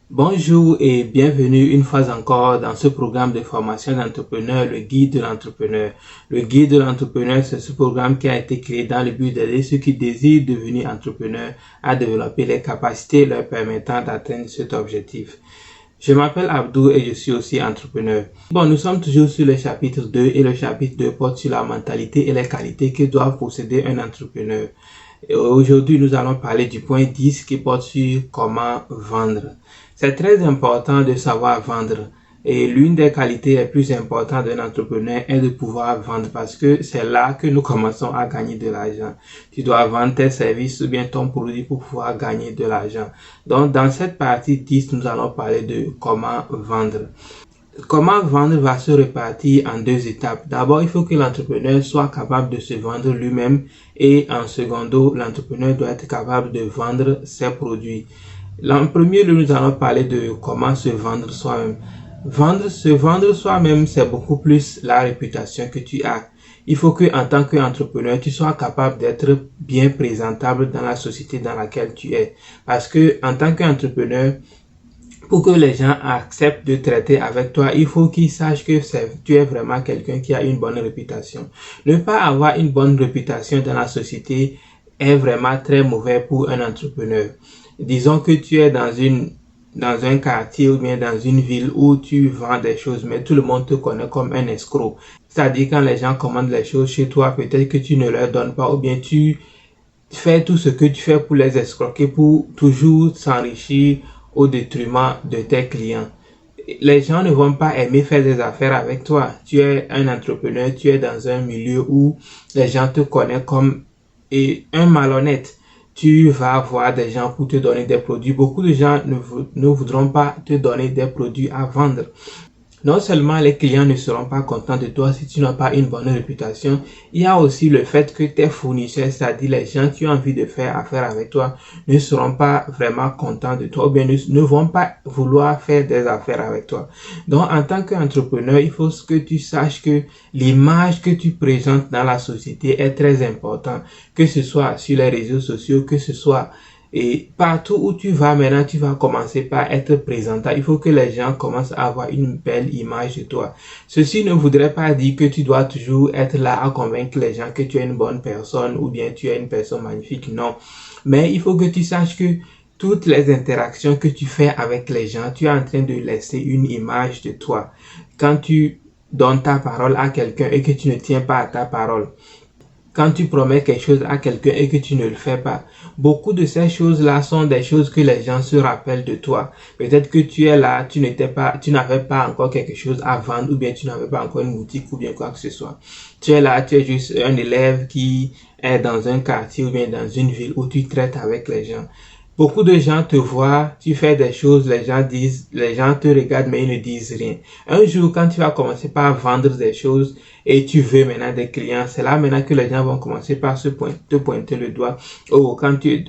Bonjour et bienvenue une fois encore dans ce programme de formation d'entrepreneur, le guide de l'entrepreneur. Le guide de l'entrepreneur, c'est ce programme qui a été créé dans le but d'aider ceux qui désirent devenir entrepreneurs à développer les capacités leur permettant d'atteindre cet objectif. Je m'appelle Abdou et je suis aussi entrepreneur. Nous sommes toujours sur le chapitre 2 et le chapitre 2 porte sur la mentalité et les qualités que doit posséder un entrepreneur. Aujourd'hui, nous allons parler du point 10 qui porte sur comment vendre. C'est très important de savoir vendre et l'une des qualités les plus importantes d'un entrepreneur est de pouvoir vendre parce que c'est là que nous commençons à gagner de l'argent. Tu dois vendre tes services ou bien ton produit pour pouvoir gagner de l'argent. Donc, dans cette partie 10, nous allons parler de comment vendre. Comment vendre va se répartir en deux étapes. D'abord, il faut que l'entrepreneur soit capable de se vendre lui-même et en secondo, l'entrepreneur doit être capable de vendre ses produits. En premier lieu, nous allons parler de comment se vendre soi-même. Se vendre soi-même, c'est beaucoup plus la réputation que tu as. Il faut que, en tant qu'entrepreneur, tu sois capable d'être bien présentable dans la société dans laquelle tu es. Parce que, en tant qu'entrepreneur, pour que les gens acceptent de traiter avec toi, il faut qu'ils sachent que tu es vraiment quelqu'un qui a une bonne réputation. Ne pas avoir une bonne réputation dans la société est vraiment très mauvais pour un entrepreneur. Disons que tu es dans un quartier ou bien dans une ville où tu vends des choses, mais tout le monde te connaît comme un escroc. C'est-à-dire quand les gens commandent les choses chez toi, peut-être que tu ne leur donnes pas ou bien tu fais tout ce que tu fais pour les escroquer, pour toujours s'enrichir au détriment de tes clients. Les gens ne vont pas aimer faire des affaires avec toi. Tu es un entrepreneur, tu es dans un milieu où les gens te connaissent comme un malhonnête. Tu vas avoir des gens pour te donner des produits. Beaucoup de gens ne voudront pas te donner des produits à vendre. Non seulement les clients ne seront pas contents de toi si tu n'as pas une bonne réputation, il y a aussi le fait que tes fournisseurs, c'est-à-dire les gens qui ont envie de faire affaire avec toi, ne seront pas vraiment contents de toi ou bien ne vont pas vouloir faire des affaires avec toi. Donc, en tant qu'entrepreneur, il faut que tu saches que l'image que tu présentes dans la société est très importante, que ce soit sur les réseaux sociaux, que ce soit et partout où tu vas maintenant, tu vas commencer par être présentable. Il faut que les gens commencent à avoir une belle image de toi. Ceci ne voudrait pas dire que tu dois toujours être là à convaincre les gens que tu es une bonne personne ou bien tu es une personne magnifique. Non. Mais il faut que tu saches que toutes les interactions que tu fais avec les gens, tu es en train de laisser une image de toi. Quand tu donnes ta parole à quelqu'un et que tu ne tiens pas à ta parole, quand tu promets quelque chose à quelqu'un et que tu ne le fais pas. Beaucoup de ces choses-là sont des choses que les gens se rappellent de toi. Peut-être que tu es là, tu n'avais pas encore quelque chose à vendre ou bien tu n'avais pas encore une boutique ou bien quoi que ce soit. Tu es là, tu es juste un élève qui est dans un quartier ou bien dans une ville où tu traites avec les gens. Beaucoup de gens te voient, tu fais des choses, les gens te regardent mais ils ne disent rien. Un jour, quand tu vas commencer par vendre des choses et tu veux maintenant des clients, c'est là maintenant que les gens vont commencer par te pointer le doigt. Oh,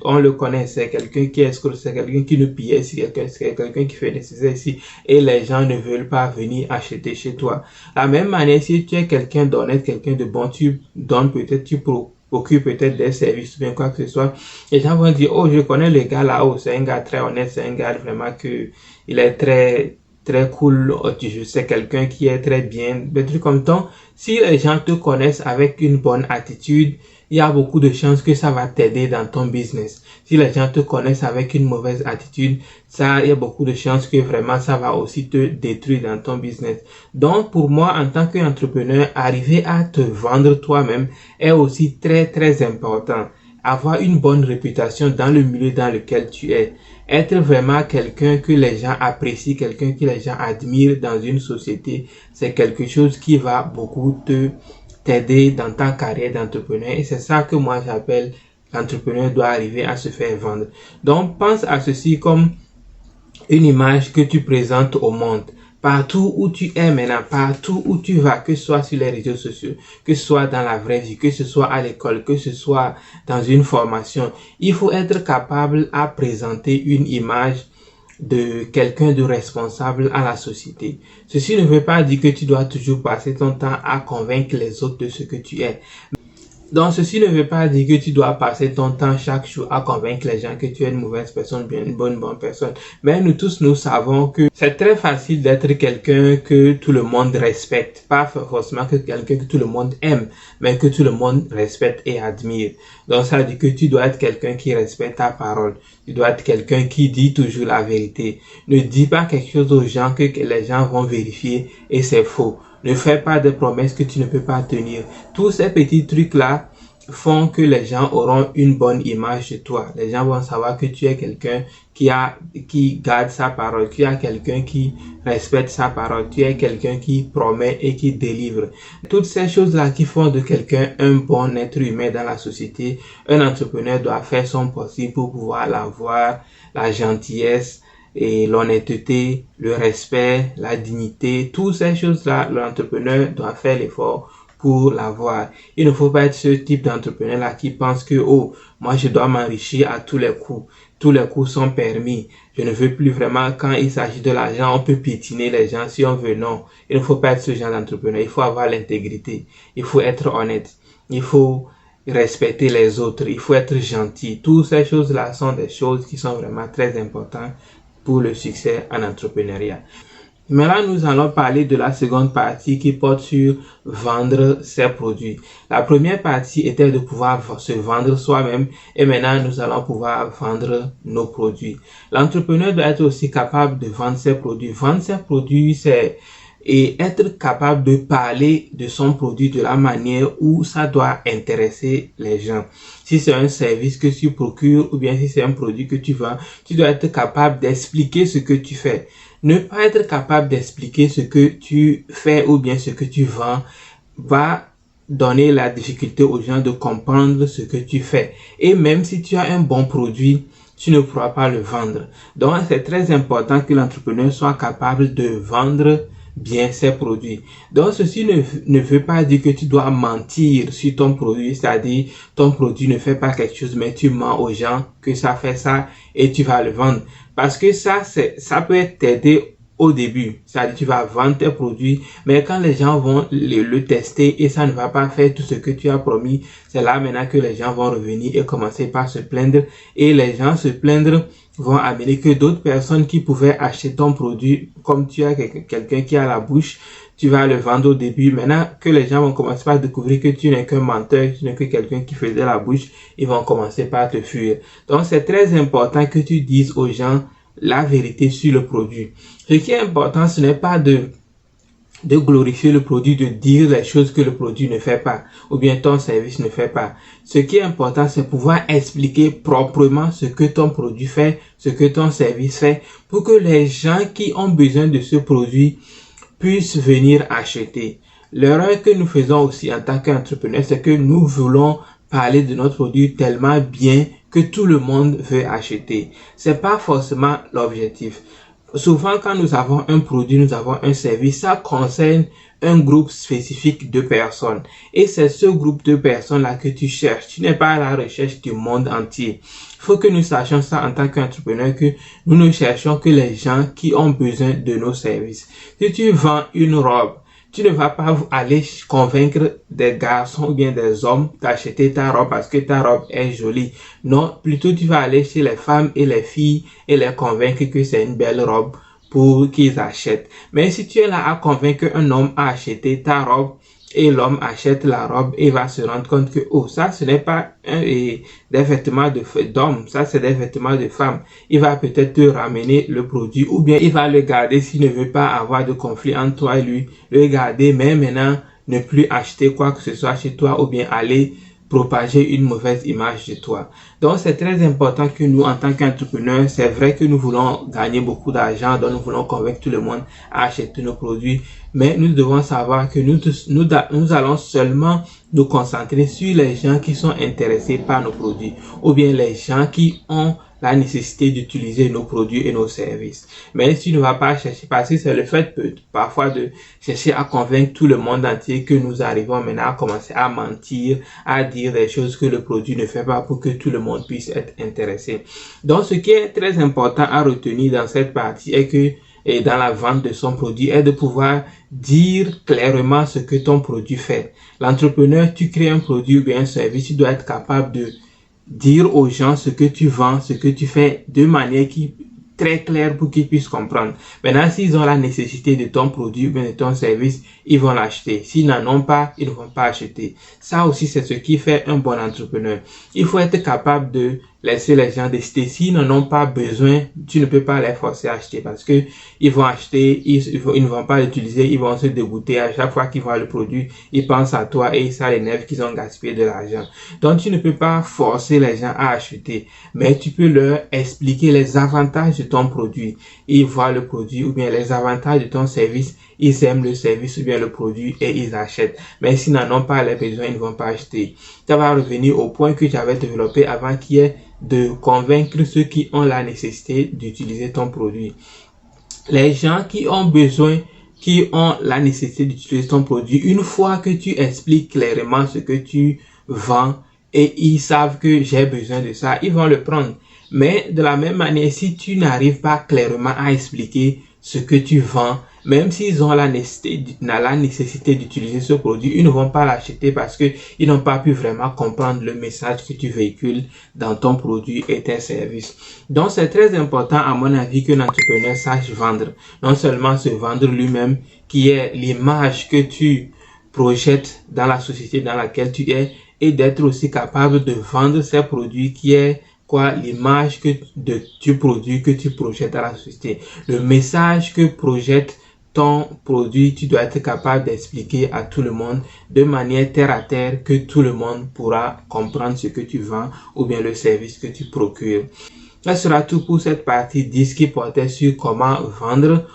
on le connaît, c'est quelqu'un qui est escroc, c'est quelqu'un qui nous pille ici, c'est quelqu'un qui fait nécessaire ici et les gens ne veulent pas venir acheter chez toi. La même manière, si tu es quelqu'un d'honnête, quelqu'un de bon, tu donnes peut-être, tu procure peut-être des services ou bien quoi que ce soit, les gens vont dire, oh, je connais le gars là-haut, c'est un gars très honnête, c'est un gars vraiment que il est très très cool, je sais quelqu'un qui est très bien, des trucs comme ça. Si les gens te connaissent avec une bonne attitude, il y a beaucoup de chances que ça va t'aider dans ton business. Si les gens te connaissent avec une mauvaise attitude, il y a beaucoup de chances que vraiment ça va aussi te détruire dans ton business. Donc, pour moi, en tant qu'entrepreneur, arriver à te vendre toi-même est aussi très, très important. Avoir une bonne réputation dans le milieu dans lequel tu es. Être vraiment quelqu'un que les gens apprécient, quelqu'un que les gens admirent dans une société, c'est quelque chose qui va beaucoup t'aider dans ta carrière d'entrepreneur. Et c'est ça que moi j'appelle l'entrepreneur doit arriver à se faire vendre. Donc, pense à ceci comme une image que tu présentes au monde. Partout où tu es maintenant, partout où tu vas, que ce soit sur les réseaux sociaux, que ce soit dans la vraie vie, que ce soit à l'école, que ce soit dans une formation, il faut être capable à présenter une image de quelqu'un de responsable à la société. Ceci ne veut pas dire que tu dois toujours passer ton temps à convaincre les autres de ce que tu es. Donc, ceci ne veut pas dire que tu dois passer ton temps chaque jour à convaincre les gens que tu es une mauvaise personne, bien une bonne personne. Mais nous tous, nous savons que c'est très facile d'être quelqu'un que tout le monde respecte. Pas forcément que quelqu'un que tout le monde aime, mais que tout le monde respecte et admire. Donc, ça veut dire que tu dois être quelqu'un qui respecte ta parole. Tu dois être quelqu'un qui dit toujours la vérité. Ne dis pas quelque chose aux gens que les gens vont vérifier et c'est faux. Ne fais pas de promesses que tu ne peux pas tenir. Tous ces petits trucs-là font que les gens auront une bonne image de toi. Les gens vont savoir que tu es quelqu'un qui garde sa parole, tu es quelqu'un qui respecte sa parole, tu es quelqu'un qui promet et qui délivre. Toutes ces choses-là qui font de quelqu'un un bon être humain dans la société, un entrepreneur doit faire son possible pour pouvoir l'avoir, la gentillesse, et l'honnêteté, le respect, la dignité, toutes ces choses-là, l'entrepreneur doit faire l'effort pour l'avoir. Il ne faut pas être ce type d'entrepreneur-là qui pense que, oh, moi je dois m'enrichir à tous les coups. Tous les coups sont permis. Je ne veux plus vraiment, quand il s'agit de l'argent, on peut piétiner les gens si on veut. Non, il ne faut pas être ce genre d'entrepreneur. Il faut avoir l'intégrité. Il faut être honnête. Il faut respecter les autres. Il faut être gentil. Toutes ces choses-là sont des choses qui sont vraiment très importantes pour le succès en entrepreneuriat. Maintenant, nous allons parler de la seconde partie qui porte sur vendre ses produits. La première partie était de pouvoir se vendre soi-même et maintenant, nous allons pouvoir vendre nos produits. L'entrepreneur doit être aussi capable de vendre ses produits. Vendre ses produits, c'est être capable de parler de son produit de la manière où ça doit intéresser les gens. Si c'est un service que tu procures ou bien si c'est un produit que tu vends, tu dois être capable d'expliquer ce que tu fais. Ne pas être capable d'expliquer ce que tu fais ou bien ce que tu vends va donner la difficulté aux gens de comprendre ce que tu fais. Et même si tu as un bon produit, tu ne pourras pas le vendre. Donc, c'est très important que l'entrepreneur soit capable de vendre bien ses produits. Donc, ceci ne veut pas dire que tu dois mentir sur ton produit, c'est-à-dire ton produit ne fait pas quelque chose, mais tu mens aux gens que ça fait ça et tu vas le vendre. Parce que ça peut t'aider au début. C'est-à-dire tu vas vendre tes produits, mais quand les gens vont le tester et ça ne va pas faire tout ce que tu as promis, c'est là maintenant que les gens vont revenir et commencer par se plaindre. Et les gens se plaindre vont amener que d'autres personnes qui pouvaient acheter ton produit, comme tu as quelqu'un qui a la bouche, tu vas le vendre au début. Maintenant que les gens vont commencer par découvrir que tu n'es qu'un menteur, tu n'es que quelqu'un qui faisait la bouche, ils vont commencer par te fuir. Donc c'est très important que tu dises aux gens la vérité sur le produit. Ce qui est important, ce n'est pas de glorifier le produit, de dire les choses que le produit ne fait pas, ou bien ton service ne fait pas. Ce qui est important, c'est pouvoir expliquer proprement ce que ton produit fait, ce que ton service fait, pour que les gens qui ont besoin de ce produit puissent venir acheter. L'erreur que nous faisons aussi en tant qu'entrepreneur, c'est que nous voulons parler de notre produit tellement bien que tout le monde veut acheter. C'est pas forcément l'objectif. Souvent, quand nous avons un produit, nous avons un service, ça concerne un groupe spécifique de personnes. Et c'est ce groupe de personnes-là que tu cherches. Tu n'es pas à la recherche du monde entier. Il faut que nous sachions ça en tant qu'entrepreneur, que nous ne cherchons que les gens qui ont besoin de nos services. Si tu vends une robe, tu ne vas pas aller convaincre des garçons ou bien des hommes d'acheter ta robe parce que ta robe est jolie. Non, plutôt tu vas aller chez les femmes et les filles et les convaincre que c'est une belle robe pour qu'ils achètent. Mais si tu es là à convaincre un homme à acheter ta robe et l'homme achète la robe et va se rendre compte que, oh, ça ce n'est pas des vêtements d'homme, ça c'est des vêtements de femme. Il va peut-être te ramener le produit ou bien il va le garder s'il ne veut pas avoir de conflit entre toi et lui. Le garder, mais maintenant ne plus acheter quoi que ce soit chez toi ou bien aller propager une mauvaise image de toi. Donc, c'est très important que nous, en tant qu'entrepreneurs, c'est vrai que nous voulons gagner beaucoup d'argent, donc nous voulons convaincre tout le monde à acheter nos produits, mais nous devons savoir que nous allons seulement nous concentrer sur les gens qui sont intéressés par nos produits, ou bien les gens qui ont la nécessité d'utiliser nos produits et nos services. Mais si tu ne vas pas chercher, parce que c'est le fait parfois de chercher à convaincre tout le monde entier que nous arrivons maintenant à commencer à mentir, à dire des choses que le produit ne fait pas pour que tout le monde puisse être intéressé. Donc, ce qui est très important à retenir dans cette partie est que et dans la vente de son produit est de pouvoir dire clairement ce que ton produit fait. L'entrepreneur, tu crées un produit ou bien un service, tu dois être capable de dire aux gens ce que tu vends, ce que tu fais de manière très claire pour qu'ils puissent comprendre. Maintenant, s'ils ont la nécessité de ton produit ou bien de ton service, ils vont l'acheter. S'ils n'en ont pas, ils ne vont pas acheter. Ça aussi, c'est ce qui fait un bon entrepreneur. Il faut être capable de laisser les gens décider. S'ils n'en ont pas besoin, tu ne peux pas les forcer à acheter parce que ils vont acheter, ils ne vont pas l'utiliser, ils vont se dégoûter. À chaque fois qu'ils voient le produit, ils pensent à toi et ça les énerve qu'ils ont gaspillé de l'argent. Donc, tu ne peux pas forcer les gens à acheter, mais tu peux leur expliquer les avantages de ton produit. Ils voient le produit ou bien les avantages de ton service, ils aiment le service ou bien le produit et ils achètent. Mais s'ils n'en ont pas les besoins, ils ne vont pas acheter. Ça va revenir au point que j'avais développé avant qui est de convaincre ceux qui ont la nécessité d'utiliser ton produit. Les gens qui ont besoin, qui ont la nécessité d'utiliser ton produit, une fois que tu expliques clairement ce que tu vends et ils savent que j'ai besoin de ça, ils vont le prendre. Mais de la même manière, si tu n'arrives pas clairement à expliquer ce que tu vends, même s'ils ont la nécessité d'utiliser ce produit, ils ne vont pas l'acheter parce que ils n'ont pas pu vraiment comprendre le message que tu véhicules dans ton produit et tes services. Donc, c'est très important, à mon avis, qu'un entrepreneur sache vendre. Non seulement se vendre lui-même, qui est l'image que tu projettes dans la société dans laquelle tu es, et d'être aussi capable de vendre ces produits qui est l'image du produit que tu projettes à la société. Le message que projette ton produit, tu dois être capable d'expliquer à tout le monde de manière terre à terre que tout le monde pourra comprendre ce que tu vends ou bien le service que tu procures. Ça sera tout pour cette partie 10 qui portait sur comment vendre.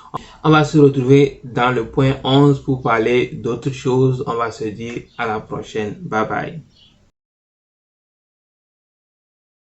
On va se retrouver dans le point 11 pour parler d'autres choses. On va se dire à la prochaine. Bye bye.